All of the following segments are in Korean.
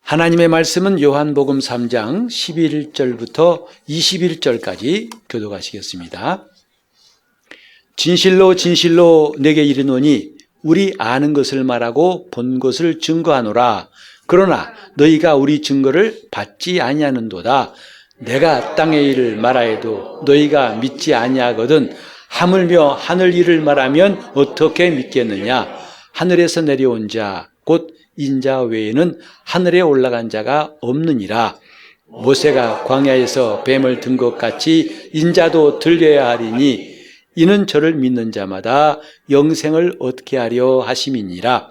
하나님의 말씀은 요한복음 3장 11절부터 21절까지 교독하시겠습니다. 진실로 진실로 내게 이르노니 우리 아는 것을 말하고 본 것을 증거하노라. 그러나 너희가 우리 증거를 받지 아니하는도다. 내가 땅의 일을 말하여도 너희가 믿지 아니하거든 하물며 하늘 일을 말하면 어떻게 믿겠느냐. 하늘에서 내려온 자 곧 인자 외에는 하늘에 올라간 자가 없느니라. 모세가 광야에서 뱀을 든 것 같이 인자도 들려야 하리니 이는 저를 믿는 자마다 영생을 얻게 하려 하심이니라.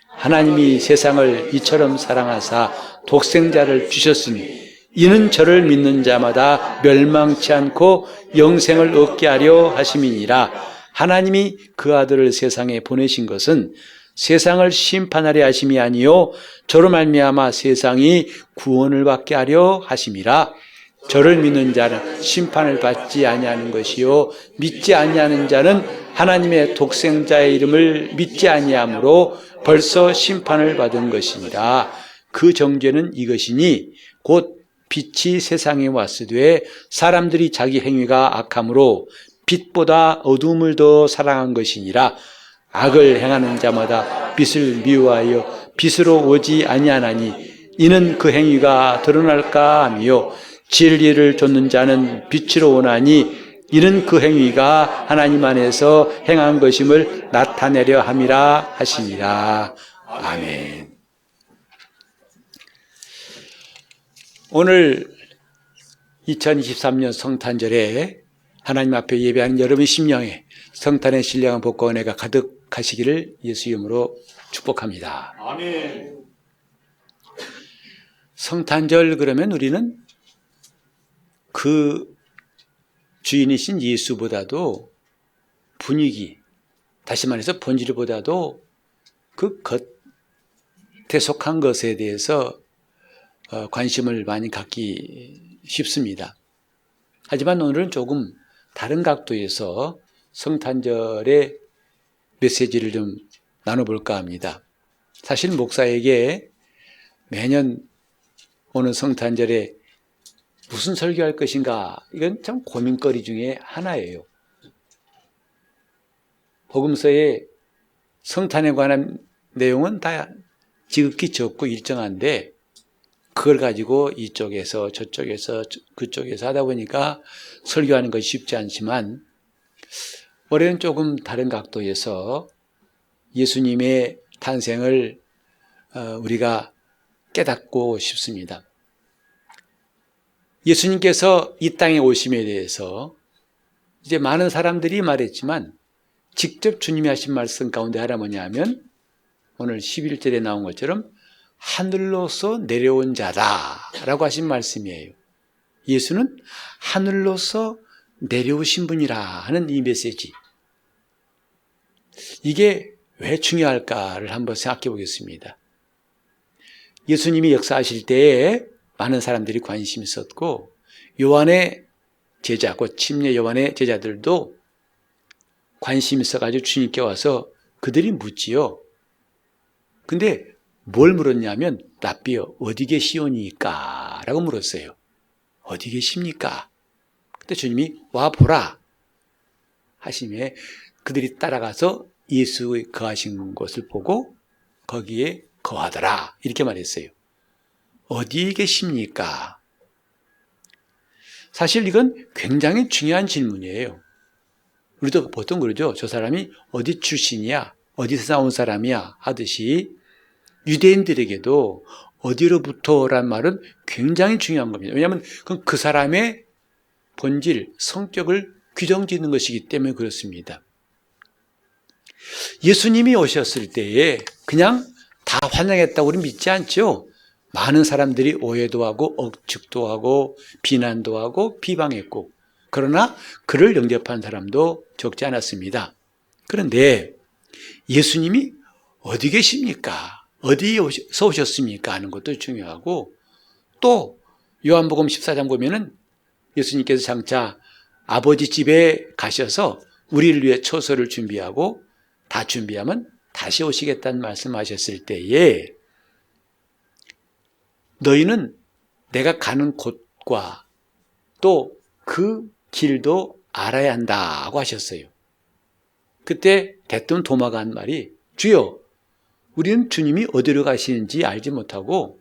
하나님이 세상을 이처럼 사랑하사 독생자를 주셨으니 이는 저를 믿는 자마다 멸망치 않고 영생을 얻게 하려 하심이니라. 하나님이 그 아들을 세상에 보내신 것은 세상을 심판하려 하심이 아니요 저로 말미암아 세상이 구원을 받게 하려 하심이라. 저를 믿는 자는 심판을 받지 아니하는 것이요 믿지 아니하는 자는 하나님의 독생자의 이름을 믿지 아니하므로 벌써 심판을 받은 것이니라. 그 정죄는 이것이니 곧 빛이 세상에 왔으되 사람들이 자기 행위가 악함으로 빛보다 어둠을 더 사랑한 것이니라. 악을 행하는 자마다 빛을 미워하여 빛으로 오지 아니하나니 이는 그 행위가 드러날까 하며 진리를 좇는 자는 빛으로 오나니 이는 그 행위가 하나님 안에서 행한 것임을 나타내려 함이라 하시니라. 아멘. 오늘 2023년 성탄절에 하나님 앞에 예배하는 여러분 심령에 성탄의 신령한 복과 은혜가 가득하시기를 예수 이름으로 축복합니다. 아멘. 성탄절 그러면 우리는 그 주인이신 예수보다도 분위기, 다시 말해서 본질보다도 그 겉에 속한 것에 대해서 관심을 많이 갖기 쉽습니다. 하지만 오늘은 조금 다른 각도에서 성탄절의 메시지를 좀 나눠볼까 합니다. 사실 목사에게 매년 오는 성탄절에 무슨 설교할 것인가, 이건 참 고민거리 중에 하나예요. 복음서에 성탄에 관한 내용은 다 지극히 적고 일정한데 그걸 가지고 이쪽에서 저쪽에서 그쪽에서 하다 보니까 설교하는 것이 쉽지 않지만 올해는 조금 다른 각도에서 예수님의 탄생을 우리가 깨닫고 싶습니다. 예수님께서 이 땅에 오심에 대해서 이제 많은 사람들이 말했지만 직접 주님이 하신 말씀 가운데 하나 뭐냐면 오늘 11절에 나온 것처럼 하늘로서 내려온 자다라고 하신 말씀이에요. 예수는 하늘로서 내려오신 분이라 하는 이 메시지. 이게 왜 중요할까를 한번 생각해 보겠습니다. 예수님이 역사하실 때에 많은 사람들이 관심이 있었고 요한의 제자, 곧 침례 요한의 제자들도 관심이 있어가지고 주님께 와서 그들이 묻지요. 근데 뭘 물었냐면 랍비여 어디 계시오니까? 라고 물었어요. 어디 계십니까? 그때 주님이 와보라 하심에 그들이 따라가서 예수의 거하신 곳을 보고 거기에 거하더라 이렇게 말했어요. 어디에 계십니까? 사실 이건 굉장히 중요한 질문이에요. 우리도 보통 그러죠. 저 사람이 어디 출신이야? 어디서 나온 사람이야? 하듯이 유대인들에게도 어디로부터란 말은 굉장히 중요한 겁니다. 왜냐하면 그건 그 사람의 본질, 성격을 규정짓는 것이기 때문에 그렇습니다. 예수님이 오셨을 때에 그냥 다 환영했다고 우리는 믿지 않죠. 많은 사람들이 오해도 하고 억측도 하고 비난도 하고 비방했고 그러나 그를 영접한 사람도 적지 않았습니다. 그런데 예수님이 어디 계십니까? 어디에서 오셨습니까? 하는 것도 중요하고 또 요한복음 14장 보면은 예수님께서 장차 아버지 집에 가셔서 우리를 위해 처소를 준비하고 다 준비하면 다시 오시겠다는 말씀하셨을 때에 너희는 내가 가는 곳과 또 그 길도 알아야 한다고 하셨어요. 그때 대뜸 도마가 한 말이, 주여, 우리는 주님이 어디로 가시는지 알지 못하고,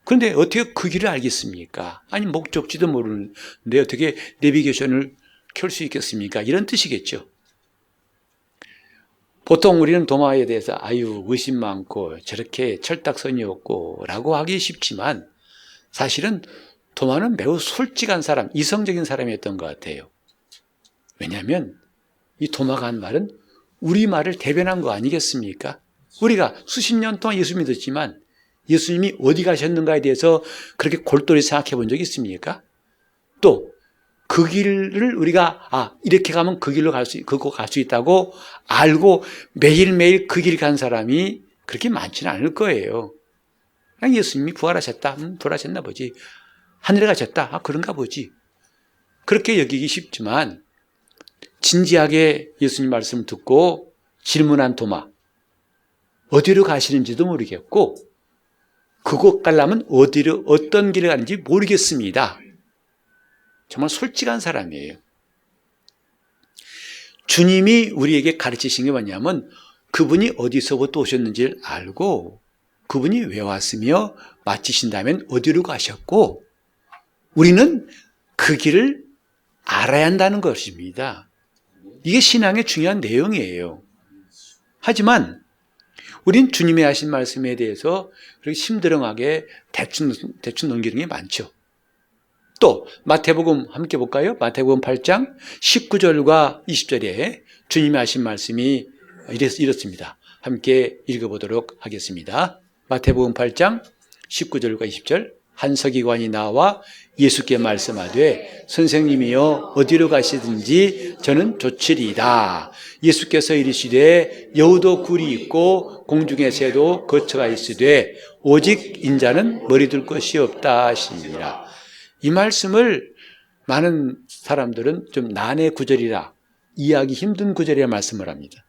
그런데 어떻게 그 길을 알겠습니까? 아니, 목적지도 모르는데 어떻게 내비게이션을 켤 수 있겠습니까? 이런 뜻이겠죠. 보통 우리는 도마에 대해서 아유, 의심 많고 저렇게 철딱선이 없고 라고 하기 쉽지만, 사실은 도마는 매우 솔직한 사람, 이성적인 사람이었던 것 같아요. 왜냐하면 이 도마가 한 말은 우리 말을 대변한 거 아니겠습니까? 우리가 수십 년 동안 예수 믿었지만 예수님이 어디 가셨는가에 대해서 그렇게 골똘히 생각해 본 적이 있습니까? 또 그 길을 우리가 이렇게 가면 그 길로 갈 수 있다고 알고 매일매일 그 길 간 사람이 그렇게 많지는 않을 거예요. 그냥 예수님이 부활하셨다. 부활하셨나 보지. 하늘에 가셨다. 그런가 보지. 그렇게 여기기 쉽지만 진지하게 예수님 말씀을 듣고 질문한 도마, 어디로 가시는지도 모르겠고 그곳 가려면 어떤 길을 가는지 모르겠습니다. 정말 솔직한 사람이에요. 주님이 우리에게 가르치신 게 뭐냐면 그분이 어디서부터 오셨는지를 알고 그분이 왜 왔으며 마치신다면 어디로 가셨고 우리는 그 길을 알아야 한다는 것입니다. 이게 신앙의 중요한 내용이에요. 하지만 우린 주님이 하신 말씀에 대해서 그렇게 심드렁하게 대충 넘기는 게 많죠. 또 마태복음 함께 볼까요? 마태복음 8장 19절과 20절에 주님이 하신 말씀이 이렇습니다. 함께 읽어보도록 하겠습니다. 마태복음 8장 19절과 20절. 한 서기관이 나와 예수께 말씀하되 선생님이여 어디로 가시든지 저는 좋으리이다. 예수께서 이르시되 여우도 굴이 있고 공중에 새도 거처가 있으되 오직 인자는 머리 둘 것이 없다 하시니라. 이 말씀을 많은 사람들은 좀 난해 구절이라 이해하기 힘든 구절이라 말씀을 합니다.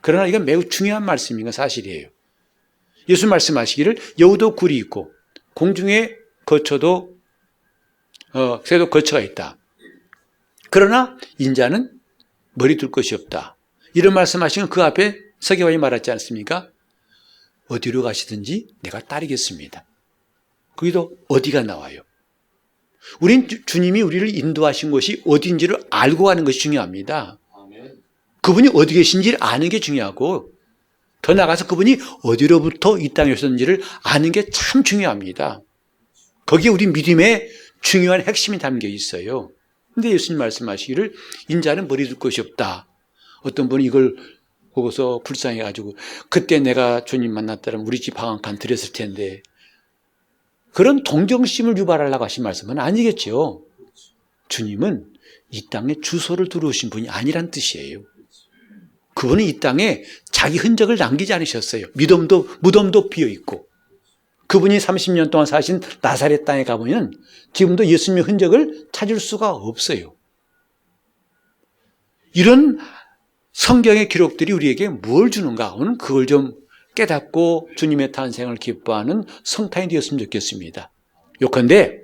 그러나 이건 매우 중요한 말씀인 건 사실이에요. 예수 말씀하시기를 여우도 굴이 있고 공중에 거처도 새도 거처가 있다. 그러나 인자는 머리 둘 것이 없다. 이런 말씀하시면 그 앞에 서기관이 말하지 않습니까? 어디로 가시든지 내가 따르겠습니다. 거기도 어디가 나와요. 우린 주님이 우리를 인도하신 곳이 어딘지를 알고 가는 것이 중요합니다. 그분이 어디 계신지를 아는 게 중요하고 더 나아가서 그분이 어디로부터 이 땅에 오셨는지를 아는 게 참 중요합니다. 거기에 우리 믿음의 중요한 핵심이 담겨 있어요. 근데 예수님 말씀하시기를 인자는 머리 둘 것이 없다. 어떤 분이 이걸 보고서 불쌍해가지고 그때 내가 주님 만났다면 우리 집 방 한 칸 드렸을 텐데 그런 동정심을 유발하려고 하신 말씀은 아니겠죠. 주님은 이 땅에 주소를 들어오신 분이 아니란 뜻이에요. 그분은 이 땅에 자기 흔적을 남기지 않으셨어요. 무덤도 비어있고 그분이 30년 동안 사신 나사렛 땅에 가보면 지금도 예수님의 흔적을 찾을 수가 없어요. 이런 성경의 기록들이 우리에게 뭘 주는가? 오늘 그걸 좀 깨닫고 주님의 탄생을 기뻐하는 성탄이 되었으면 좋겠습니다. 요컨대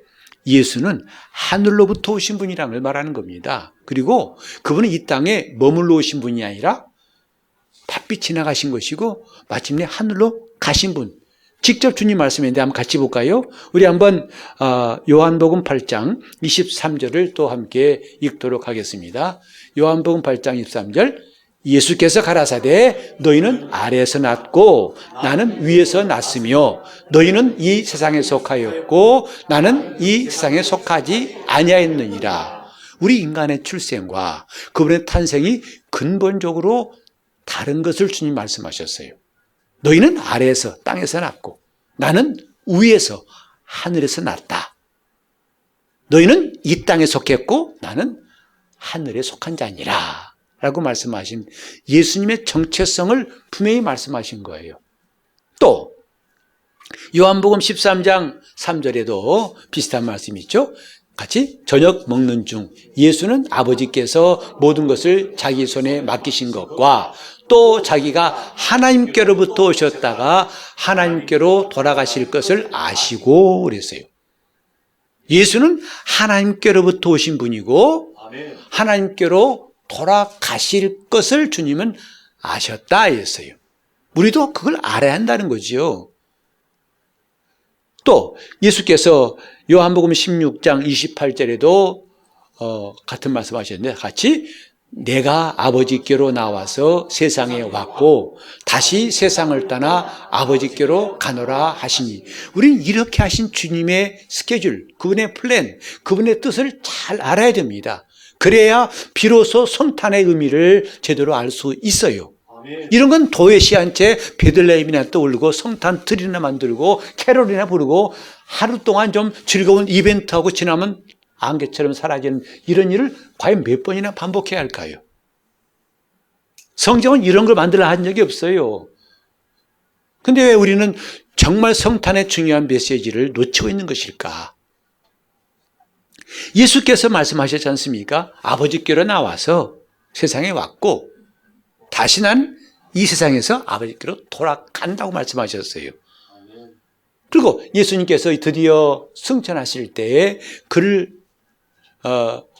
예수는 하늘로부터 오신 분이라는 걸 말하는 겁니다. 그리고 그분은 이 땅에 머물러 오신 분이 아니라 바삐 지나가신 것이고 마침내 하늘로 가신 분. 직접 주님 말씀인데 한번 같이 볼까요? 우리 한번 요한복음 8장 23절을 또 함께 읽도록 하겠습니다. 요한복음 8장 23절. 예수께서 가라사대 너희는 아래에서 났고 나는 위에서 났으며 너희는 이 세상에 속하였고 나는 이 세상에 속하지 아니하였느니라. 우리 인간의 출생과 그분의 탄생이 근본적으로 다른 것을 주님 말씀하셨어요. 너희는 아래에서 땅에서 났고 나는 위에서 하늘에서 났다. 너희는 이 땅에 속했고 나는 하늘에 속한 자니라 라고 말씀하신 예수님의 정체성을 분명히 말씀하신 거예요. 또 요한복음 13장 3절에도 비슷한 말씀이 있죠. 같이 저녁 먹는 중 예수는 아버지께서 모든 것을 자기 손에 맡기신 것과 또 자기가 하나님께로부터 오셨다가 하나님께로 돌아가실 것을 아시고 그랬어요. 예수는 하나님께로부터 오신 분이고 하나님께로 돌아가실 것을 주님은 아셨다 했어요. 우리도 그걸 알아야 한다는 거죠. 또 예수께서 요한복음 16장 28절에도 같은 말씀 하셨는데 같이 내가 아버지께로 나와서 세상에 왔고 다시 세상을 떠나 아버지께로 가노라 하시니, 우리는 이렇게 하신 주님의 스케줄, 그분의 플랜, 그분의 뜻을 잘 알아야 됩니다. 그래야 비로소 성탄의 의미를 제대로 알 수 있어요. 이런 건 도외시 한 채 베들레헴이나 떠올리고 성탄 트리나 만들고 캐롤이나 부르고 하루 동안 좀 즐거운 이벤트하고 지나면 안개처럼 사라지는 이런 일을 과연 몇 번이나 반복해야 할까요? 성경은 이런 걸 만들어 한 적이 없어요. 근데 왜 우리는 정말 성탄의 중요한 메시지를 놓치고 있는 것일까? 예수께서 말씀하셨지 않습니까? 아버지께로 나와서 세상에 왔고 다시 난 이 세상에서 아버지께로 돌아간다고 말씀하셨어요. 그리고 예수님께서 드디어 승천하실 때에 그를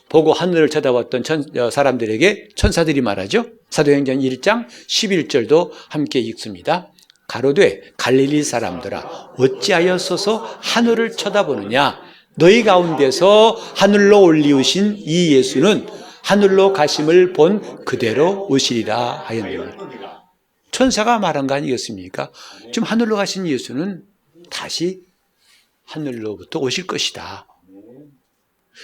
보고 하늘을 쳐다봤던 사람들에게 천사들이 말하죠. 사도행전 1장 11절도 함께 읽습니다. 가로되 갈릴리 사람들아 어찌하여 서서 하늘을 쳐다보느냐, 너희 가운데서 하늘로 올리우신 이 예수는 하늘로 가심을 본 그대로 오시리라 하였느니라. 천사가 말한 거 아니겠습니까? 지금 하늘로 가신 예수는 다시 하늘로부터 오실 것이다.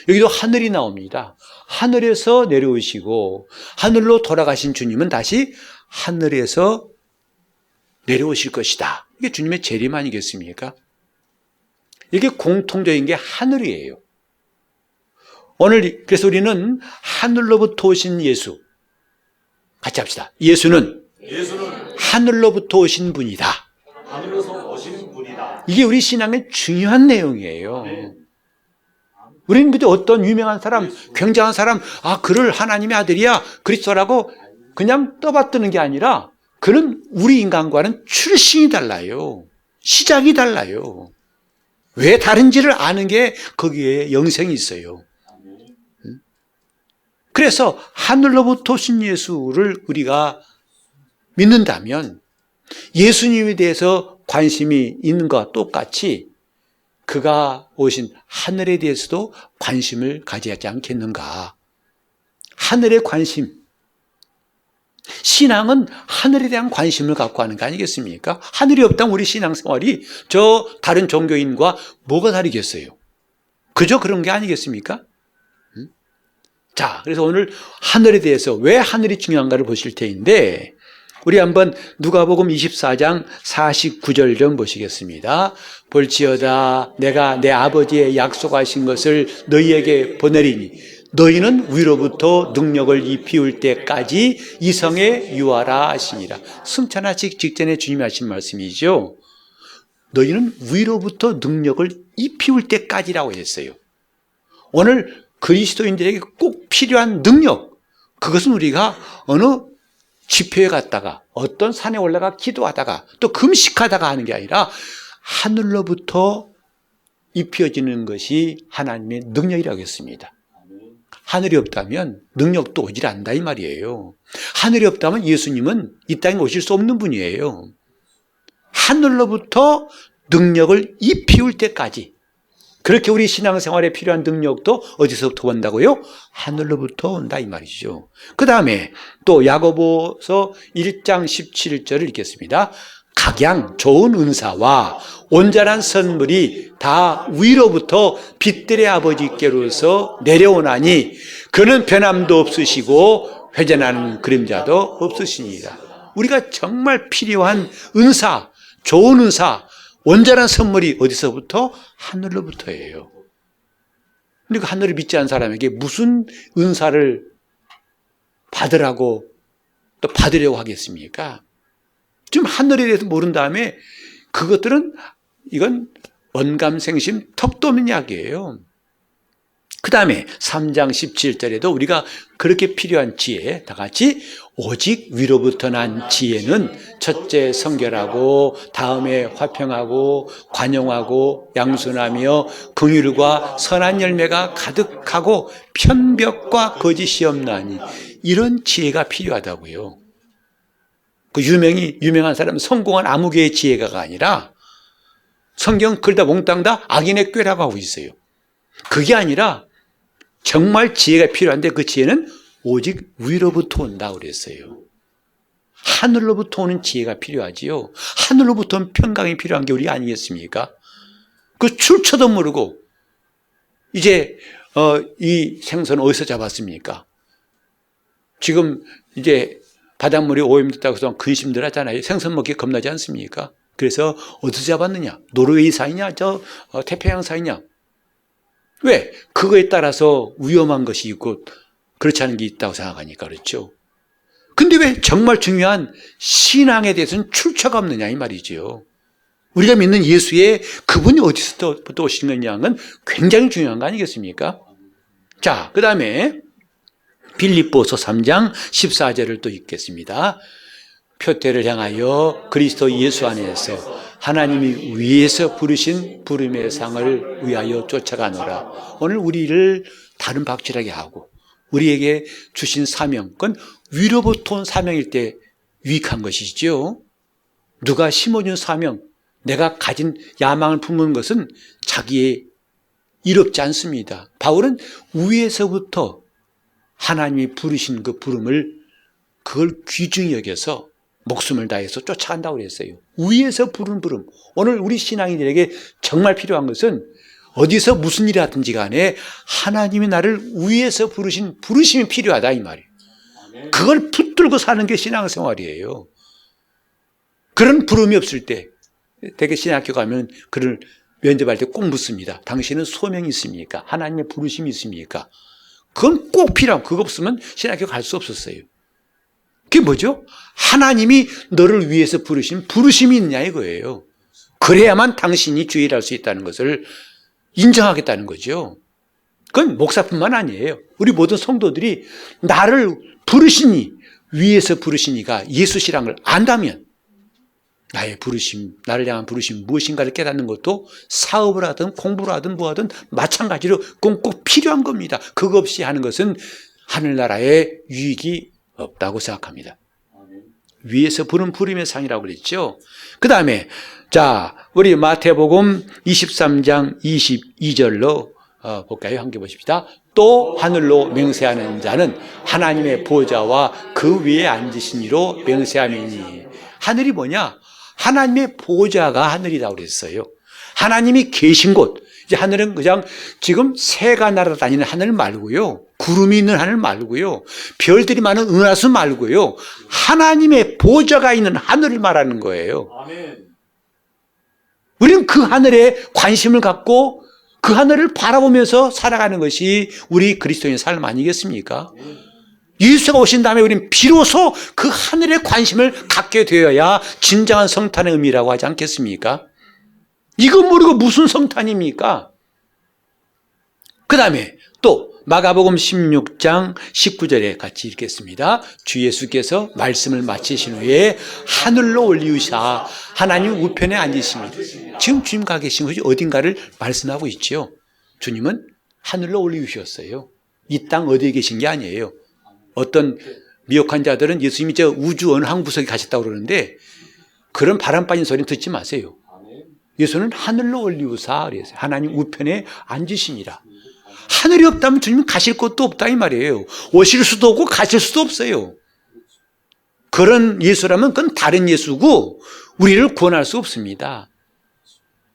여기도 하늘이 나옵니다. 하늘에서 내려오시고 하늘로 돌아가신 주님은 다시 하늘에서 내려오실 것이다. 이게 주님의 재림 아니겠습니까? 이게 공통적인 게 하늘이에요. 오늘 그래서 우리는 하늘로부터 오신 예수 같이 합시다. 예수는 하늘로부터 오신 분이다. 하늘로서 오신 분이다. 이게 우리 신앙의 중요한 내용이에요. 우리는 그저 어떤 유명한 사람, 굉장한 사람, 그를 하나님의 아들이야, 그리스도라고 그냥 떠받드는 게 아니라 그는 우리 인간과는 출신이 달라요. 시작이 달라요. 왜 다른지를 아는 게 거기에 영생이 있어요. 그래서 하늘로부터 오신 예수를 우리가 믿는다면 예수님에 대해서 관심이 있는 것과 똑같이 그가 오신 하늘에 대해서도 관심을 가지지 않겠는가. 하늘의 관심. 신앙은 하늘에 대한 관심을 갖고 하는 거 아니겠습니까? 하늘이 없다면 우리 신앙생활이 저 다른 종교인과 뭐가 다르겠어요? 그저 그런 게 아니겠습니까? 자, 그래서 오늘 하늘에 대해서 왜 하늘이 중요한가를 보실 테인데, 우리 한번 누가복음 24장 49절 좀 보시겠습니다. 볼지어다 내가 내 아버지의 약속하신 것을 너희에게 보내리니 너희는 위로부터 능력을 입히울 때까지 이 성에 유하라 하시니라. 승천하시기 직전에 주님이 하신 말씀이죠. 너희는 위로부터 능력을 입히울 때까지라고 했어요. 오늘 그리스도인들에게 꼭 필요한 능력, 그것은 우리가 어느 집회에 갔다가 어떤 산에 올라가 기도하다가 또 금식하다가 하는 게 아니라 하늘로부터 입혀지는 것이 하나님의 능력이라고 했습니다. 하늘이 없다면 능력도 오질 않는다 이 말이에요. 하늘이 없다면 예수님은 이 땅에 오실 수 없는 분이에요. 하늘로부터 능력을 입히울 때까지, 그렇게 우리 신앙생활에 필요한 능력도 어디서부터 온다고요? 하늘로부터 온다 이 말이죠. 그 다음에 또 야고보서 1장 17절을 읽겠습니다. 각양 좋은 은사와 온전한 선물이 다 위로부터 빛들의 아버지께로서 내려오나니 그는 변함도 없으시고 회전하는 그림자도 없으시니라. 우리가 정말 필요한 은사, 좋은 은사, 온전한 선물이 어디서부터? 하늘로부터예요. 그러니까 하늘을 믿지 않은 사람에게 무슨 은사를 받으라고 또 받으려고 하겠습니까? 지금 하늘에 대해서 모른 다음에 그것들은 이건 언감생심 턱도 없는 이야기예요. 그 다음에 3장 17절에도 우리가 그렇게 필요한 지혜, 다 같이 오직 위로부터 난 지혜는 첫째 성결하고 다음에 화평하고 관용하고 양순하며 긍휼과 선한 열매가 가득하고 편벽과 거짓이 없나니 이런 지혜가 필요하다고요. 그 유명한 사람 성공한 아무개의 지혜가가 아니라 성경 글다 몽땅 다 악인의 꾀라고 하고 있어요. 그게 아니라 정말 지혜가 필요한데 그 지혜는 오직 위로부터 온다고 그랬어요. 하늘로부터 오는 지혜가 필요하지요. 하늘로부터 오는 평강이 필요한 게 우리 아니겠습니까? 그 출처도 모르고 이제 이 생선 어디서 잡았습니까? 지금 이제 바닷물이 오염됐다고 해서 근심들 하잖아요. 생선 먹기 겁나지 않습니까? 그래서 어디서 잡았느냐? 노르웨이산이냐? 태평양산이냐? 왜? 그거에 따라서 위험한 것이 있고 그렇지 않은 게 있다고 생각하니까 그렇죠. 근데 왜 정말 중요한 신앙에 대해서는 출처가 없느냐 이 말이죠. 우리가 믿는 예수의 그분이 어디서 또 오시느냐는 굉장히 중요한 거 아니겠습니까? 자, 그 다음에 빌립보서 3장 14절을 또 읽겠습니다. 표태를 향하여 그리스도 예수 안에서 하나님이 위에서 부르신 부름의 상을 위하여 쫓아가노라. 오늘 우리를 다른 박질하게 하고 우리에게 주신 사명, 그건 위로부터 온 사명일 때 유익한 것이죠. 누가 심어준 사명, 내가 가진 야망을 품는 것은 자기의 이롭지 않습니다. 바울은 위에서부터 하나님이 부르신 그 부름을 그걸 귀중히 여겨서 목숨을 다해서 쫓아간다고 그랬어요. 위에서 부른 부름. 오늘 우리 신앙인들에게 정말 필요한 것은 어디서 무슨 일이 하든지 간에 하나님이 나를 위에서 부르신 부르심이 필요하다 이 말이에요. 그걸 붙들고 사는 게 신앙생활이에요. 그런 부름이 없을 때 대개 신학교 가면 그를 면접할 때 꼭 묻습니다. 당신은 소명이 있습니까? 하나님의 부르심이 있습니까? 그건 꼭 필요하고 그거 없으면 신학교 갈 수 없었어요. 그게 뭐죠? 하나님이 너를 위해서 부르신 부르심이 있냐 이거예요. 그래야만 당신이 주의를 할 수 있다는 것을 인정하겠다는 거죠. 그건 목사뿐만 아니에요. 우리 모든 성도들이 나를 부르시니 위에서 부르시니가 예수시란 걸 안다면 나의 부르심, 나를 향한 부르심 무엇인가를 깨닫는 것도 사업을 하든 공부를 하든 뭐 하든 마찬가지로 그건 꼭 필요한 겁니다. 그거 없이 하는 것은 하늘나라에 유익이 없다고 생각합니다. 위에서 부른 부름의 상이라고 그랬죠. 그 다음에 자 우리 마태복음 23장 22절로 볼까요? 함께 보십시다. 또 하늘로 맹세하는 자는 하나님의 보좌와 그 위에 앉으신 이로 맹세함이니. 하늘이 뭐냐? 하나님의 보좌가 하늘이라고 그랬어요. 하나님이 계신 곳. 이제 하늘은 그냥 지금 새가 날아다니는 하늘 말고요. 구름이 있는 하늘 말고요. 별들이 많은 은하수 말고요. 하나님의 보좌가 있는 하늘을 말하는 거예요. 아멘. 우리는 그 하늘에 관심을 갖고 그 하늘을 바라보면서 살아가는 것이 우리 그리스도인의 삶 아니겠습니까? 예수가 오신 다음에 우리는 비로소 그 하늘에 관심을 갖게 되어야 진정한 성탄의 의미라고 하지 않겠습니까? 이거 모르고 무슨 성탄입니까? 그 다음에 또 마가복음 16장 19절에 같이 읽겠습니다. 주 예수께서 말씀을 마치신 후에 하늘로 올리우사 하나님 우편에 앉으십니다. 지금 주님 가 계신 것이 어딘가를 말씀하고 있죠. 주님은 하늘로 올리우셨어요. 이 땅 어디에 계신 게 아니에요. 어떤 미혹한 자들은 예수님이 저 우주 어느 한 구석에 가셨다고 그러는데 그런 바람 빠진 소리는 듣지 마세요. 예수는 하늘로 올리우사 그랬어요. 하나님 우편에 앉으시니라. 하늘이 없다면 주님은 가실 곳도 없다 이 말이에요. 오실 수도 없고 가실 수도 없어요. 그런 예수라면 그건 다른 예수고 우리를 구원할 수 없습니다.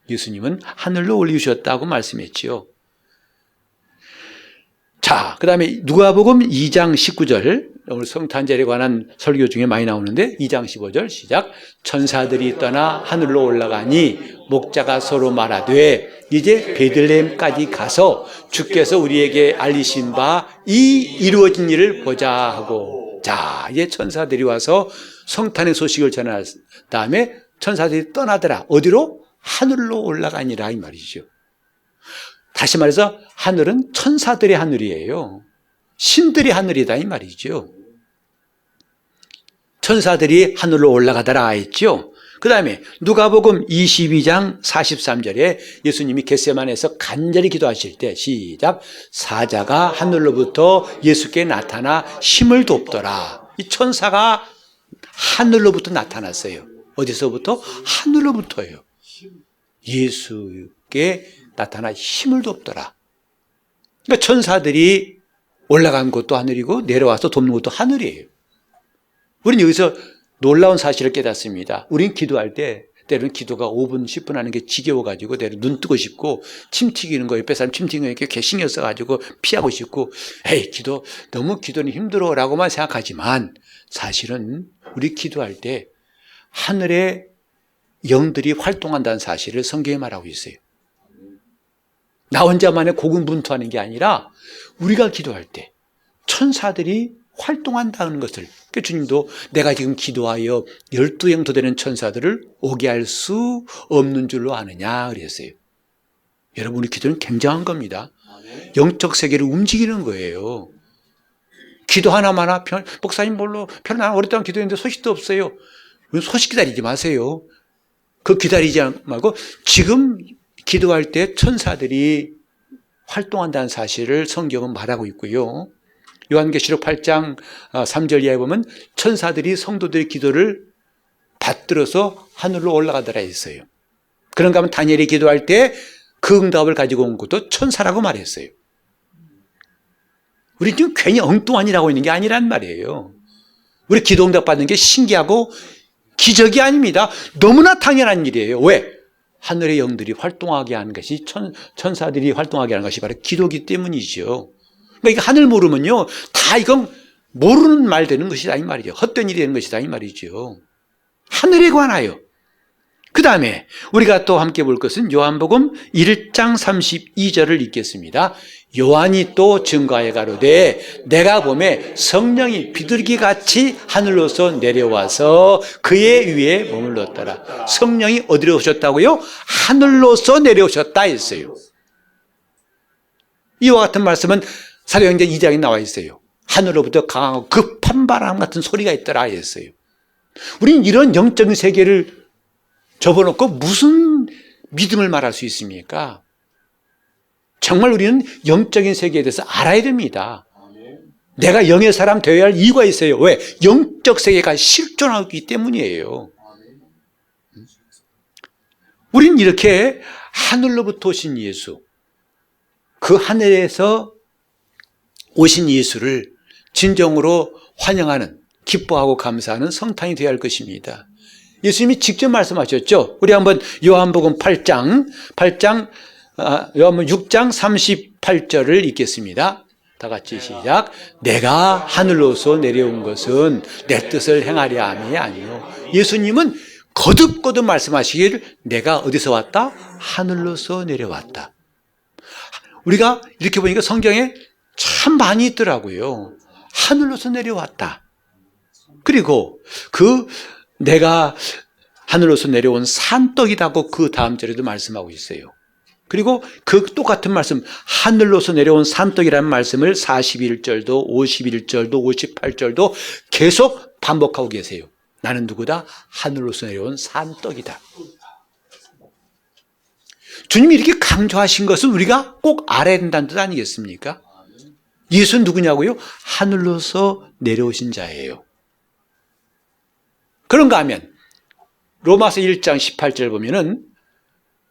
예수님은 하늘로 올리셨다고 말씀했지요. 자, 그 다음에 누가복음 2장 19절, 오늘 성탄절에 관한 설교 중에 많이 나오는데 2장 15절 시작. 천사들이 떠나 하늘로 올라가니 목자가 서로 말하되 이제 베들레헴까지 가서 주께서 우리에게 알리신 바 이 이루어진 일을 보자 하고. 자, 이제 천사들이 와서 성탄의 소식을 전한 다음에 천사들이 떠나더라. 어디로? 하늘로 올라가니라 이 말이죠. 다시 말해서 하늘은 천사들의 하늘이에요. 신들의 하늘이다 이 말이죠. 천사들이 하늘로 올라가더라 했죠. 그 다음에 누가복음 22장 43절에 예수님이 겟세마네에서 간절히 기도하실 때 시작. 사자가 하늘로부터 예수께 나타나 힘을 돕더라. 이 천사가 하늘로부터 나타났어요. 어디서부터? 하늘로부터예요. 예수께 나타나 힘을 돕더라. 그러니까 천사들이 올라간 곳도 하늘이고 내려와서 돕는 곳도 하늘이에요. 우리는 여기서 놀라운 사실을 깨닫습니다. 우리는 기도할 때 때로는 기도가 5분, 10분 하는 게 지겨워가지고 때로 눈 뜨고 싶고 침 튀기는 거 옆에 사람 침 튀기는 거 이렇게 신경 써가지고 피하고 싶고 에이 너무 기도는 힘들어 라고만 생각하지만 사실은 우리 기도할 때 하늘의 영들이 활동한다는 사실을 성경에 말하고 있어요. 나 혼자만의 고군분투하는 게 아니라 우리가 기도할 때 천사들이 활동한다는 것을, 그러니까 주님도 내가 지금 기도하여 12영도 되는 천사들을 오게 할 수 없는 줄로 아느냐 그랬어요. 여러분, 우리 기도는 굉장한 겁니다. 영적 세계를 움직이는 거예요. 기도 하나마나 목사님 뭘로 편안 오랫동안 기도했는데 소식도 없어요. 소식 기다리지 마세요. 그 기다리지 말고 지금 기도할 때 천사들이 활동한다는 사실을 성경은 말하고 있고요. 요한계시록 8장 3절 이하에 보면 천사들이 성도들의 기도를 받들어서 하늘로 올라가더라 했어요. 그런가 하면 다니엘이 기도할 때 그 응답을 가지고 온 것도 천사라고 말했어요. 우리 지금 괜히 엉뚱한이라고 있는 게 아니란 말이에요. 우리 기도 응답 받는 게 신기하고 기적이 아닙니다. 너무나 당연한 일이에요. 왜? 하늘의 영들이 활동하게 하는 것이 천사들이 활동하게 하는 것이 바로 기도기 때문이죠. 그러니까 하늘 모르면요, 다 이건 모르는 말 되는 것이다 이 말이죠. 헛된 일이 되는 것이다 이 말이죠. 하늘에 관하여. 그 다음에 우리가 또 함께 볼 것은 요한복음 1장 32절을 읽겠습니다. 요한이 또 증거하여 가로되 내가 보매 성령이 비둘기같이 하늘로서 내려와서 그의 위에 머물렀더라. 성령이 어디로 오셨다고요? 하늘로서 내려오셨다 했어요. 이와 같은 말씀은 사도행전 2장에 나와 있어요. 하늘로부터 강하고 급한 바람 같은 소리가 있더라 했어요. 우리는 이런 영적인 세계를 접어놓고 무슨 믿음을 말할 수 있습니까? 정말 우리는 영적인 세계에 대해서 알아야 됩니다. 내가 영의 사람 되어야 할 이유가 있어요. 왜? 영적 세계가 실존하기 때문이에요. 우리는 이렇게 하늘로부터 오신 예수, 그 하늘에서 오신 예수를 진정으로 환영하는, 기뻐하고 감사하는 성탄이 되어야 할 것입니다. 예수님이 직접 말씀하셨죠. 우리 한번 요한복음 8장 요한복음 6장 38절을 읽겠습니다. 다 같이 시작. 내가 하늘로서 내려온 것은 내 뜻을 행하려 함이 아니요. 예수님은 거듭거듭 말씀하시기를 내가 어디서 왔다? 하늘로서 내려왔다. 우리가 이렇게 보니까 성경에 참 많이 있더라고요. 하늘로서 내려왔다. 그리고 내가 하늘로서 내려온 산떡이라고 그 다음 절에도 말씀하고 있어요. 그리고 그 똑같은 말씀, 하늘로서 내려온 산떡이라는 말씀을 41절도 51절도 58절도 계속 반복하고 계세요. 나는 누구다? 하늘로서 내려온 산떡이다. 주님이 이렇게 강조하신 것은 우리가 꼭 알아야 된다는 뜻 아니겠습니까? 예수는 누구냐고요? 하늘로서 내려오신 자예요. 그런가 하면 로마서 1장 18절 보면은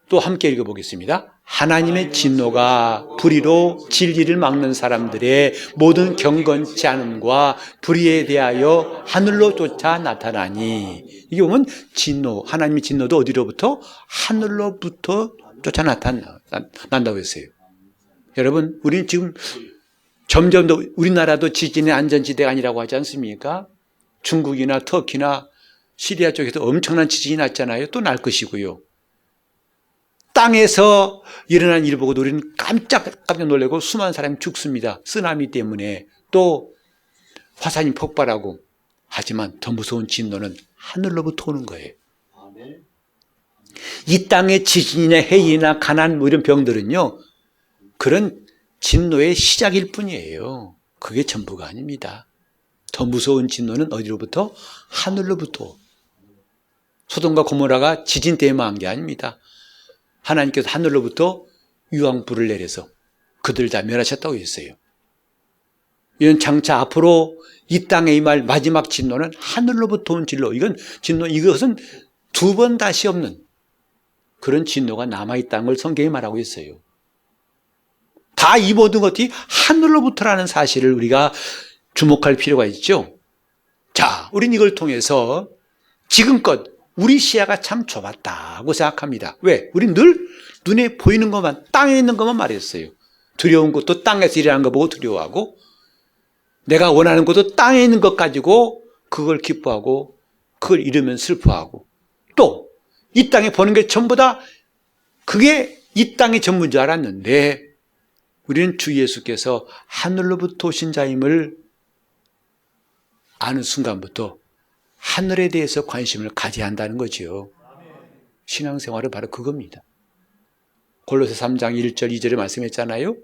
또 함께 읽어보겠습니다. 하나님의 진노가 불의로 진리를 막는 사람들의 모든 경건치 않음과 불의에 대하여 하늘로 쫓아 나타나니, 이게 보면 하나님의 진노도 어디로부터? 하늘로부터 쫓아 나타난다고 했어요. 여러분, 우리는 지금 점점 더 우리나라도 지진의 안전지대가 아니라고 하지 않습니까? 중국이나 터키나 시리아 쪽에서 엄청난 지진이 났잖아요. 또 날 것이고요. 땅에서 일어난 일 보고도 우리는 깜짝 놀라고 수많은 사람이 죽습니다. 쓰나미 때문에, 또 화산이 폭발하고. 하지만 더 무서운 진노는 하늘로부터 오는 거예요. 이 땅의 지진이나 해이나 가난 이런 병들은요, 그런 진노의 시작일 뿐이에요. 그게 전부가 아닙니다. 더 무서운 진노는 어디로부터? 하늘로부터. 소돔과 고모라가 지진 때문에 망한 게 아닙니다. 하나님께서 하늘로부터 유황불을 내려서 그들 다 멸하셨다고 했어요. 이런 장차 앞으로 이 땅에 임할 마지막 진노는 하늘로부터 온 진노. 이것은 두 번 다시 없는 그런 진노가 남아있다는 걸 성경이 말하고 있어요. 다 이 모든 것이 하늘로부터라는 사실을 우리가 주목할 필요가 있죠. 자, 우린 이걸 통해서 지금껏 우리 시야가 참 좁았다고 생각합니다. 왜? 우린 늘 눈에 보이는 것만, 땅에 있는 것만 말했어요. 두려운 것도 땅에서 일어나는 거 보고 두려워하고, 내가 원하는 것도 땅에 있는 것 가지고 그걸 기뻐하고, 그걸 잃으면 슬퍼하고, 또 이 땅에 보는 게 전부 다 그게 이 땅의 전부인 줄 알았는데, 우리는 주 예수께서 하늘로부터 오신 자임을 아는 순간부터 하늘에 대해서 관심을 가져야 한다는 거죠. 신앙생활은 바로 그겁니다. 골로새 3장 1절 2절에 말씀했잖아요.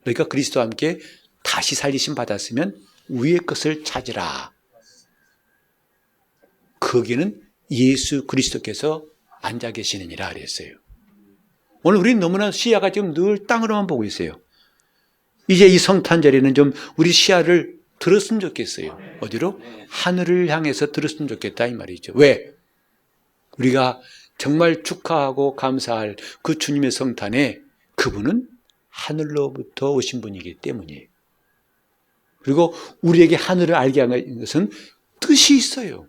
너희가 그리스도와 함께 다시 살리심 받았으면 위의 것을 찾으라. 거기는 예수 그리스도께서 앉아 계시느니라 그랬어요. 오늘 우리는 너무나 시야가 지금 늘 땅으로만 보고 있어요. 이제 이 성탄절에는 좀 우리 시야를 들었으면 좋겠어요. 어디로? 하늘을 향해서 들었으면 좋겠다 이 말이죠. 왜? 우리가 정말 축하하고 감사할 그 주님의 성탄에 그분은 하늘로부터 오신 분이기 때문이에요. 그리고 우리에게 하늘을 알게 하는 것은 뜻이 있어요.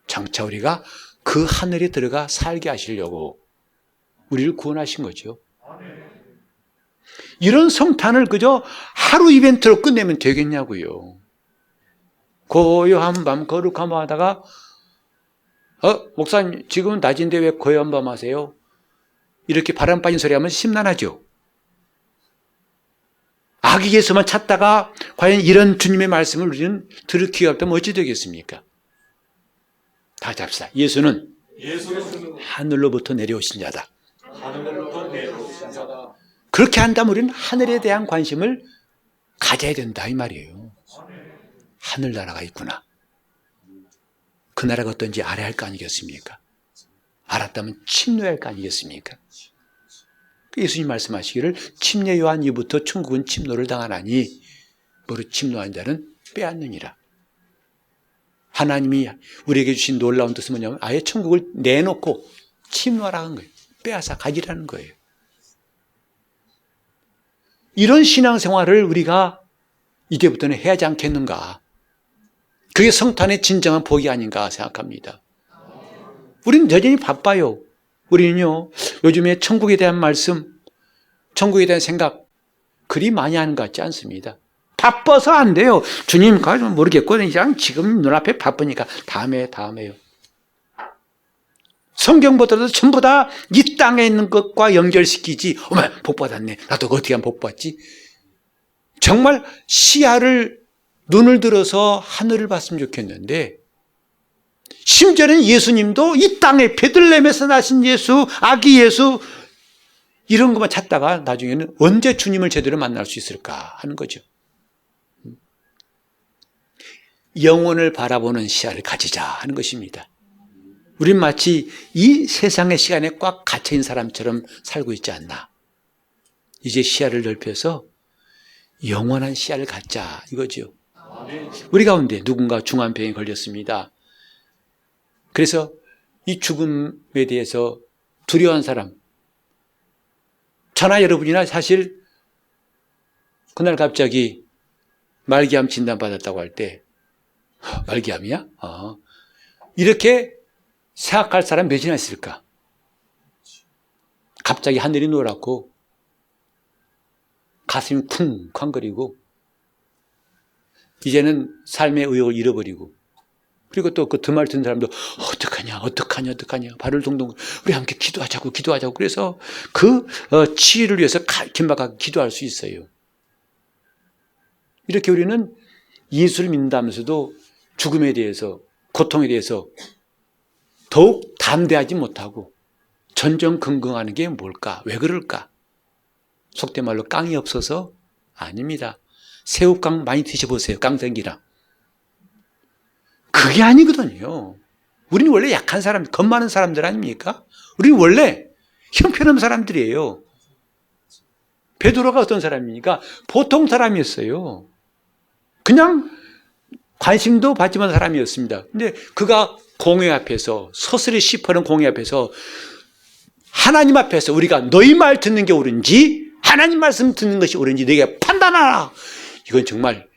장차 우리가 그 하늘에 들어가 살게 하시려고 우리를 구원하신 거죠. 이런 성탄을 그저 하루 이벤트로 끝내면 되겠냐고요. 고요한 밤 거룩함 하다가 목사님 지금은 낮인데 왜 고요한 밤 하세요? 이렇게 바람 빠진 소리 하면 심란하죠. 악에게서만 찾다가 과연 이런 주님의 말씀을 우리는 들을 기회가 없다면 어찌 되겠습니까? 다 잡시다. 예수는 하늘로부터 내려오신 자다. 그렇게 한다면 우리는 하늘에 대한 관심을 가져야 된다 이 말이에요. 하늘나라가 있구나. 그 나라가 어떤지 알아야 할 거 아니겠습니까? 알았다면 침노할 거 아니겠습니까? 예수님 말씀하시기를 침례 요한 이후부터 천국은 침노를 당하나니 무릇 침노한 자는 빼앗느니라. 하나님이 우리에게 주신 놀라운 뜻은 뭐냐면 아예 천국을 내놓고 침노하라는 거예요. 빼앗아 가지라는 거예요. 이런 신앙생활을 우리가 이제부터는 해야 하지 않겠는가. 그게 성탄의 진정한 복이 아닌가 생각합니다. 우리는 여전히 바빠요. 우리는요 요즘에 천국에 대한 말씀, 천국에 대한 생각 그리 많이 하는 것 같지 않습니다. 바빠서 안 돼요. 주님 모르겠고 그냥 지금 눈앞에 바쁘니까 다음에요. 성경보다도 전부 다 이 땅에 있는 것과 연결시키지. 어머 복 받았네. 나도 어떻게 하면 복 받지? 정말 시야를 눈을 들어서 하늘을 봤으면 좋겠는데 심지어는 예수님도 이 땅에 베들레헴에서 나신 예수, 아기 예수 이런 것만 찾다가 나중에는 언제 주님을 제대로 만날 수 있을까 하는 거죠. 영혼을 바라보는 시야를 가지자 하는 것입니다. 우린 마치 이 세상의 시간에 꽉 갇혀있는 사람처럼 살고 있지 않나. 이제 시야를 넓혀서 영원한 시야를 갖자 이거죠. 우리 가운데 누군가 중환병에 걸렸습니다. 그래서 이 죽음에 대해서 두려워한 사람, 저나 여러분이나 사실 그날 갑자기 말기암 진단받았다고 할 때 말기암이야? 이렇게 생각할 사람 몇이나 있을까? 갑자기 하늘이 노랗고 가슴이 쿵쾅거리고 이제는 삶의 의욕을 잃어버리고 그리고 또 그 말 듣는 사람도 어떡하냐 발을 동동 우리 함께 기도하자고 그래서 그 치유를 위해서 긴박하게 기도할 수 있어요. 이렇게 우리는 예수를 믿는다면서도 죽음에 대해서 고통에 대해서 더욱 담대하지 못하고 전전긍긍하는 게 뭘까? 왜 그럴까? 속된 말로 깡이 없어서? 아닙니다. 새우깡 많이 드셔보세요. 깡생기랑. 그게 아니거든요. 우리는 원래 약한 사람, 겁 많은 사람들 아닙니까? 우리는 원래 형편없는 사람들이에요. 베드로가 어떤 사람입니까? 보통 사람이었어요. 그냥 관심도 받지 못한 사람이었습니다. 근데 그가 공회 앞에서, 서슬이 씹어는 공회 앞에서 하나님 앞에서 우리가 너희 말 듣는 게 옳은지 하나님 말씀 듣는 것이 옳은지 너희가 판단하라. 이건 정말,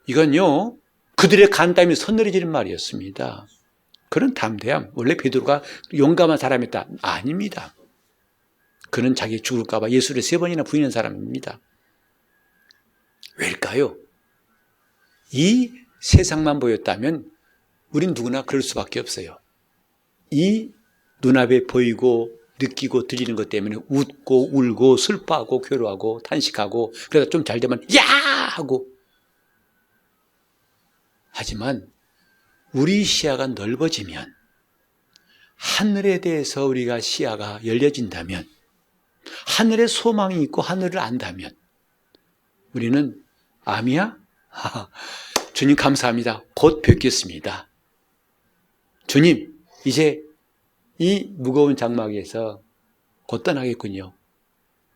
이건요, 그들의 간담이 서늘해지는 말이었습니다. 그런 담대함, 원래 베드로가 용감한 사람이었다? 아닙니다. 그는 자기 죽을까 봐 예수를 3번이나 부인한 사람입니다. 왜일까요? 이 세상만 보였다면 우린 누구나 그럴 수밖에 없어요. 이 눈앞에 보이고 느끼고 들리는 것 때문에 웃고 울고 슬퍼하고 괴로워하고 탄식하고, 그러다 좀 잘 되면 야! 하고. 하지만 우리 시야가 넓어지면, 하늘에 대해서 우리가 시야가 열려진다면, 하늘에 소망이 있고 하늘을 안다면 우리는 암이야? 주님 감사합니다. 곧 뵙겠습니다. 주님, 이제 이 무거운 장막에서 곧 떠나겠군요.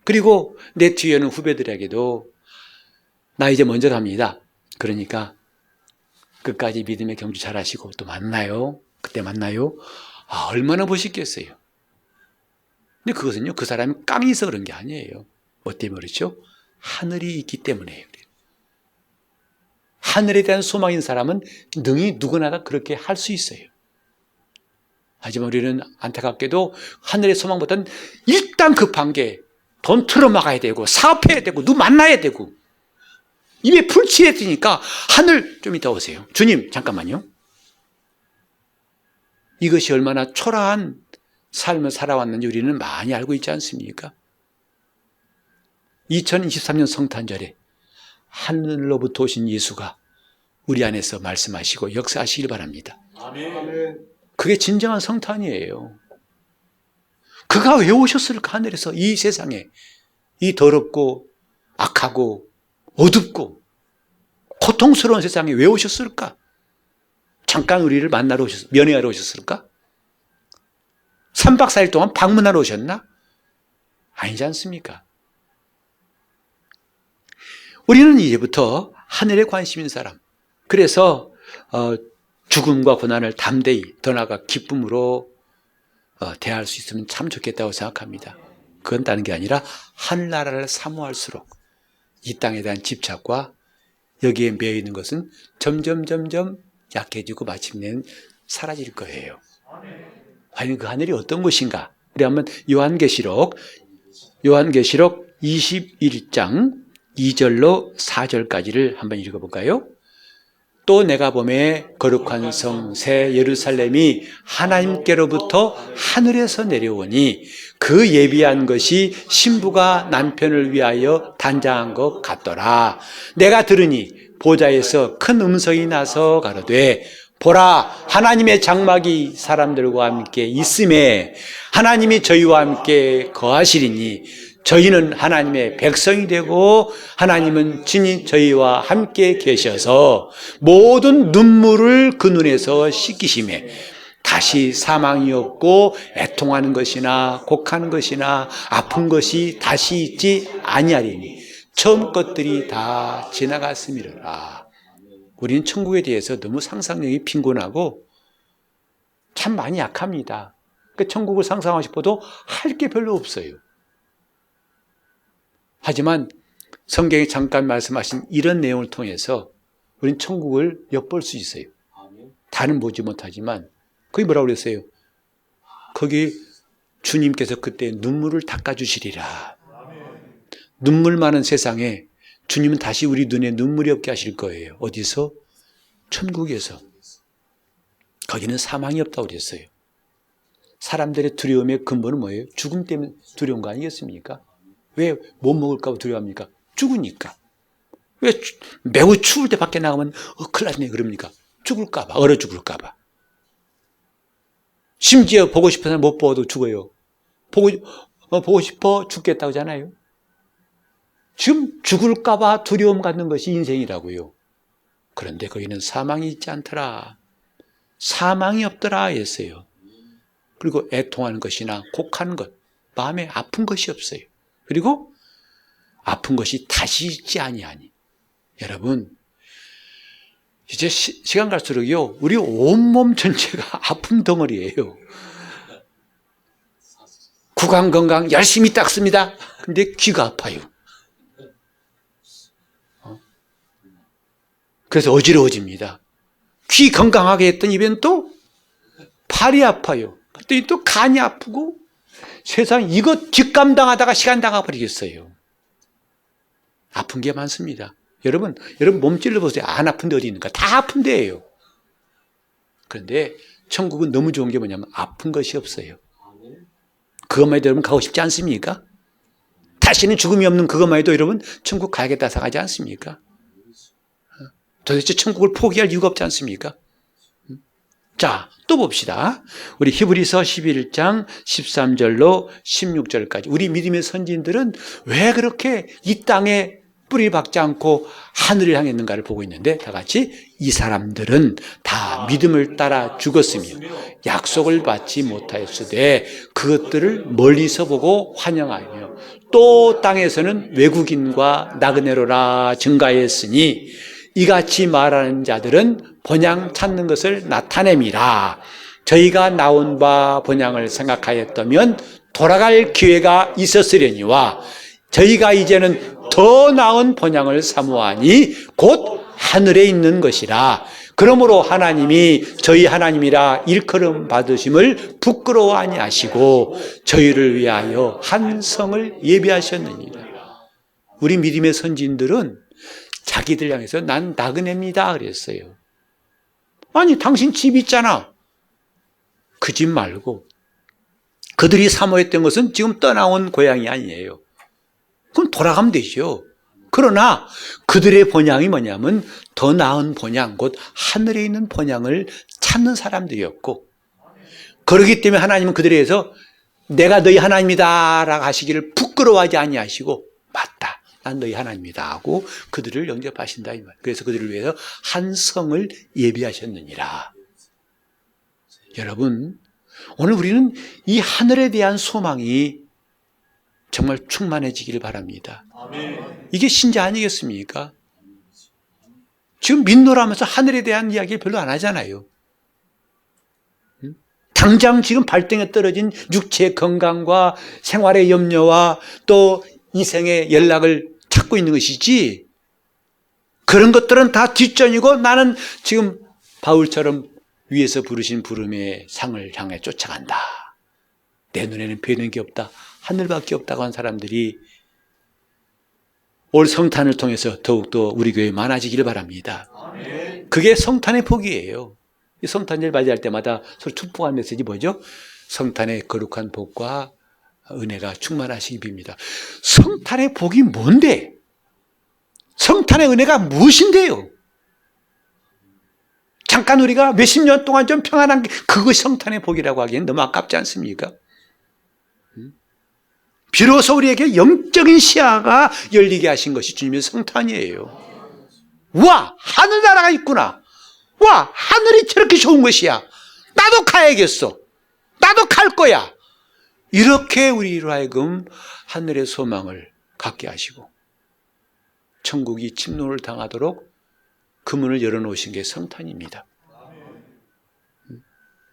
그리고 내 뒤에는 후배들에게도 나 이제 먼저 갑니다. 그러니까 끝까지 믿음의 경주 잘하시고 또 만나요. 그때 만나요. 얼마나 멋있겠어요. 근데 그것은요, 그 사람이 깡이 있어 그런 게 아니에요. 뭐 때문에 그렇죠? 하늘이 있기 때문에요. 하늘에 대한 소망이 있는 사람은 능히 누구나 다 그렇게 할 수 있어요. 하지만 우리는 안타깝게도 하늘의 소망보다는 일단 급한 게 돈 틀어막아야 되고 사업해야 되고 누구 만나야 되고 입에 풀칠해야 되니까 하늘 좀 이따 오세요. 주님 잠깐만요. 이것이 얼마나 초라한 삶을 살아왔는지 우리는 많이 알고 있지 않습니까? 2023년 성탄절에 하늘로부터 오신 예수가 우리 안에서 말씀하시고 역사하시길 바랍니다. 아멘. 그게 진정한 성탄이에요. 그가 왜 오셨을까? 하늘에서 이 세상에, 이 더럽고 악하고 어둡고 고통스러운 세상에 왜 오셨을까? 잠깐 우리를 만나러 면회하러 오셨을까? 3박 4일 동안 방문하러 오셨나? 아니지 않습니까? 우리는 이제부터 하늘에 관심 있는 사람, 그래서 죽음과 고난을 담대히 더 나아가 기쁨으로 대할 수 있으면 참 좋겠다고 생각합니다. 그건 다른 게 아니라 하늘나라를 사모할수록 이 땅에 대한 집착과 여기에 매여 있는 것은 점점 약해지고 마침내는 사라질 거예요. 과연 그 하늘이 어떤 곳인가? 우리 한번 요한계시록 21장 2절로 4절까지를 한번 읽어볼까요? 또 내가 보매 거룩한 성 새 예루살렘이 하나님께로부터 하늘에서 내려오니 그 예비한 것이 신부가 남편을 위하여 단장한 것 같더라. 내가 들으니 보좌에서 큰 음성이 나서 가로되 보라, 하나님의 장막이 사람들과 함께 있음에 하나님이 저희와 함께 거하시리니 저희는 하나님의 백성이 되고 하나님은 친히 저희와 함께 계셔서 모든 눈물을 그 눈에서 씻기시매 다시 사망이 없고 애통하는 것이나 곡하는 것이나 아픈 것이 다시 있지 아니하리니 처음 것들이 다 지나갔음이로라. 우리는 천국에 대해서 너무 상상력이 빈곤하고 참 많이 약합니다. 그러니까 천국을 상상하고 싶어도 할 게 별로 없어요. 하지만 성경에 잠깐 말씀하신 이런 내용을 통해서 우리는 천국을 엿볼 수 있어요. 다는 보지 못하지만 거기 뭐라고 그랬어요? 거기 주님께서 그때 눈물을 닦아주시리라. 눈물 많은 세상에 주님은 다시 우리 눈에 눈물이 없게 하실 거예요. 어디서? 천국에서. 거기는 사망이 없다고 그랬어요. 사람들의 두려움의 근본은 뭐예요? 죽음 때문에 두려운 거 아니겠습니까? 왜 못 먹을까 봐 두려워합니까? 죽으니까. 왜 매우 추울 때 밖에 나가면 큰일 났네 그럽니까? 죽을까 봐, 얼어 죽을까 봐. 심지어 보고 싶어서 못 보아도 죽어요. 보고 싶어 죽겠다고 하잖아요. 지금 죽을까봐 두려움 갖는 것이 인생이라고요. 그런데 거기는 사망이 있지 않더라. 사망이 없더라 했어요. 그리고 애통하는 것이나 곡하는 것, 마음에 아픈 것이 없어요. 그리고 아픈 것이 다시 있지 아니하니. 여러분, 이제 시간 갈수록요, 우리 온몸 전체가 아픔 덩어리예요. 구강 건강 열심히 닦습니다. 근데 귀가 아파요. 그래서 어지러워집니다. 귀 건강하게 했던 입엔 또 팔이 아파요. 그랬더니 또 간이 아프고 세상 이거 뒷감당하다가 시간 나가버리겠어요. 아픈 게 많습니다. 여러분 몸 찔러보세요. 안 아픈데 어디 있는가? 다 아픈 데예요. 그런데 천국은 너무 좋은 게 뭐냐면 아픈 것이 없어요. 그것만 해도 여러분 가고 싶지 않습니까? 다시는 죽음이 없는 그것만 해도 여러분 천국 가야겠다 생각하지 않습니까? 도대체 천국을 포기할 이유가 없지 않습니까? 자, 또 봅시다. 우리 히브리서 11장 13절로 16절까지. 우리 믿음의 선진들은 왜 그렇게 이 땅에 뿌리 박지 않고 하늘을 향했는가를 보고 있는데, 다 같이 이 사람들은 다 믿음을 따라 죽었으며 약속을 받지 못하였으되 그것들을 멀리서 보고 환영하며 또 땅에서는 외국인과 나그네로라 증가했으니 이같이 말하는 자들은 번양 찾는 것을 나타냄이라. 저희가 나온 바 번양을 생각하였다면 돌아갈 기회가 있었으려니와 저희가 이제는 더 나은 번양을 사모하니 곧 하늘에 있는 것이라. 그러므로 하나님이 저희 하나님이라 일컬음 받으심을 부끄러워 아니하시고 저희를 위하여 한 성을 예비하셨느니라. 우리 믿음의 선진들은 자기들 향해서 난 나그네입니다 그랬어요. 아니 당신 집 있잖아. 그 집 말고 그들이 사모했던 것은 지금 떠나온 고향이 아니에요. 그럼 돌아가면 되죠. 그러나 그들의 번향이 뭐냐면 더 나은 번향, 곧 하늘에 있는 번향을 찾는 사람들이었고, 그렇기 때문에 하나님은 그들에 대해서 내가 너희 하나님이다 라고 하시기를 부끄러워하지 아니하시고 맞다, 난 너희 하나님이다 하고 그들을 영접하신다 이 말. 그래서 그들을 위해서 한 성을 예비하셨느니라. 여러분, 오늘 우리는 이 하늘에 대한 소망이 정말 충만해지기를 바랍니다. 이게 신자 아니겠습니까? 지금 민노라면서 하늘에 대한 이야기를 별로 안 하잖아요. 당장 지금 발등에 떨어진 육체의 건강과 생활의 염려와 또 이생의 연락을 찾고 있는 것이지, 그런 것들은 다 뒷전이고 나는 지금 바울처럼 위에서 부르신 부름의 상을 향해 쫓아간다. 내 눈에는 보이는 게 없다. 하늘밖에 없다고 한 사람들이 올 성탄을 통해서 더욱더 우리 교회에 많아지기를 바랍니다. 그게 성탄의 복이에요. 이 성탄절 맞이할 때마다 서로 축복한 메시지 뭐죠? 성탄의 거룩한 복과 은혜가 충만하시기 빕니다. 성탄의 복이 뭔데? 성탄의 은혜가 무엇인데요? 잠깐 우리가 몇십 년 동안 좀 평안한 게 그것이 성탄의 복이라고 하기엔 너무 아깝지 않습니까? 비로소 우리에게 영적인 시야가 열리게 하신 것이 주님의 성탄이에요. 와, 하늘나라가 있구나. 와, 하늘이 저렇게 좋은 것이야. 나도 가야겠어. 나도 갈 거야. 이렇게 우리로 하여금 하늘의 소망을 갖게 하시고 천국이 침노를 당하도록 그 문을 열어놓으신 게 성탄입니다.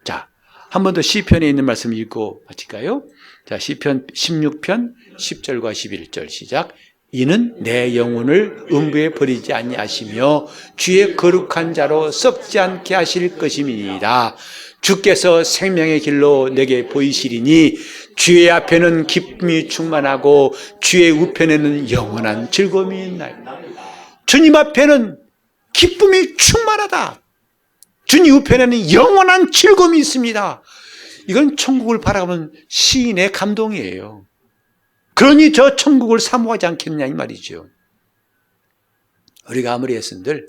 자, 한 번 더 시편에 있는 말씀 읽고 마칠까요? 자, 시편 16편 10절과 11절 시작. 이는 내 영혼을 음부에 버리지 아니하시며 주의 거룩한 자로 썩지 않게 하실 것임이니라. 주께서 생명의 길로 내게 보이시리니 주의 앞에는 기쁨이 충만하고 주의 우편에는 영원한 즐거움이 있나이다. 주님 앞에는 기쁨이 충만하다. 주님 우편에는 영원한 즐거움이 있습니다. 이건 천국을 바라보는 시인의 감동이에요. 그러니 저 천국을 사모하지 않겠냐 이 말이죠. 우리가 아무리 했은들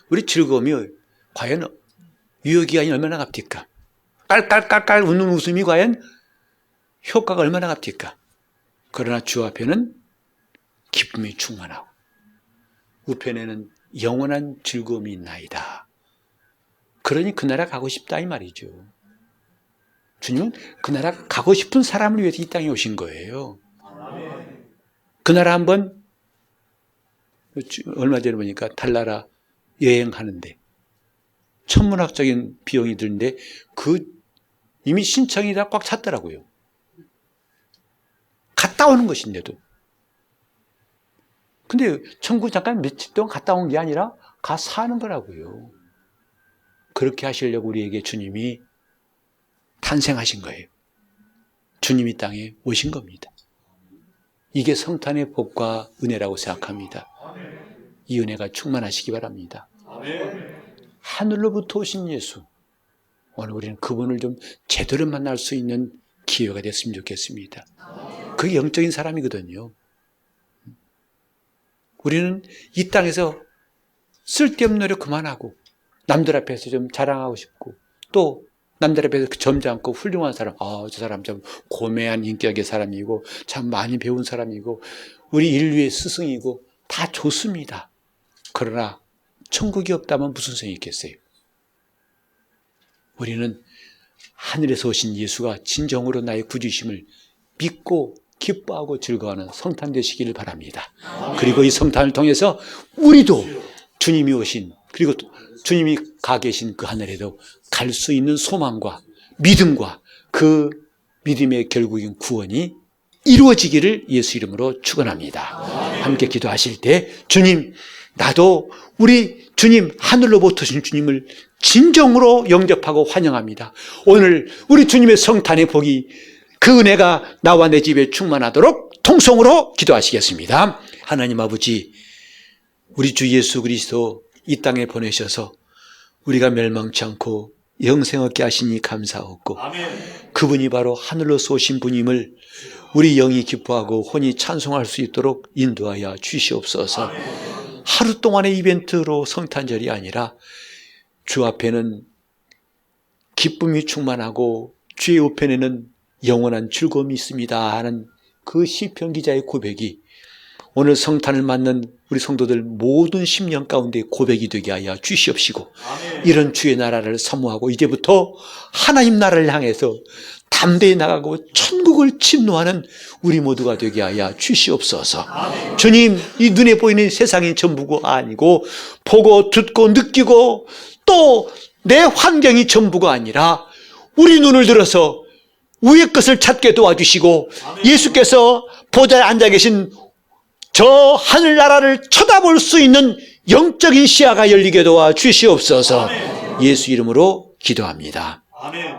우리 즐거움이 과연 유효기간이 얼마나 값딜까? 깔깔깔깔 웃는 웃음이 과연 효과가 얼마나 값딜까? 그러나 주 앞에는 기쁨이 충만하고 우편에는 영원한 즐거움이 있나이다. 그러니 그 나라 가고 싶다 이 말이죠. 주님은 그 나라 가고 싶은 사람을 위해서 이 땅에 오신 거예요. 그 나라 한번 얼마 전에 보니까 달나라 여행하는데 천문학적인 비용이 드는데 이미 신청이 다 꽉 찼더라고요. 갔다 오는 것인데도. 근데 천국 잠깐 며칠 동안 갔다 온 게 아니라 가 사는 거라고요. 그렇게 하시려고 우리에게 주님이 탄생하신 거예요. 주님이 땅에 오신 겁니다. 이게 성탄의 복과 은혜라고 생각합니다. 이 은혜가 충만하시기 바랍니다. 하늘로부터 오신 예수, 오늘 우리는 그분을 좀 제대로 만날 수 있는 기회가 됐으면 좋겠습니다. 그게 영적인 사람이거든요. 우리는 이 땅에서 쓸데없는 노력 그만하고 남들 앞에서 좀 자랑하고 싶고 또 남들 앞에서 점잖고 훌륭한 사람, 저 사람 참 고매한 인격의 사람이고 참 많이 배운 사람이고 우리 인류의 스승이고 다 좋습니다. 그러나 천국이 없다면 무슨 소용이 있겠어요? 우리는 하늘에서 오신 예수가 진정으로 나의 구주심을 믿고 기뻐하고 즐거워하는 성탄 되시기를 바랍니다. 그리고 이 성탄을 통해서 우리도 주님이 오신 그리고 주님이 가 계신 그 하늘에도 갈 수 있는 소망과 믿음과 그 믿음의 결국인 구원이 이루어지기를 예수 이름으로 축원합니다. 함께 기도하실 때 주님, 나도 우리 주님 하늘로부터 오신 주님을 진정으로 영접하고 환영합니다. 오늘 우리 주님의 성탄의 복이 그 은혜가 나와 내 집에 충만하도록 통성으로 기도하시겠습니다. 하나님 아버지, 우리 주 예수 그리스도 이 땅에 보내셔서 우리가 멸망치 않고 영생 얻게 하시니 감사하고 그분이 바로 하늘로서 오신 분임을 우리 영이 기뻐하고 혼이 찬송할 수 있도록 인도하여 주시옵소서. 하루 동안의 이벤트로 성탄절이 아니라 주 앞에는 기쁨이 충만하고 주의 우편에는 영원한 즐거움이 있습니다 하는 그 시편 기자의 고백이 오늘 성탄을 맞는 우리 성도들 모든 심령 가운데 고백이 되게 하여 주시옵시고 이런 주의 나라를 사모하고 이제부터 하나님 나라를 향해서 담대히 나가고 천국을 침노하는 우리 모두가 되게 하여 주시옵소서. 주님, 이 눈에 보이는 세상이 전부가 아니고 보고 듣고 느끼고 또 내 환경이 전부가 아니라 우리 눈을 들어서 위의 것을 찾게 도와주시고 예수께서 보좌에 앉아 계신 저 하늘나라를 쳐다볼 수 있는 영적인 시야가 열리게 도와 주시옵소서. 예수 이름으로 기도합니다. 아멘.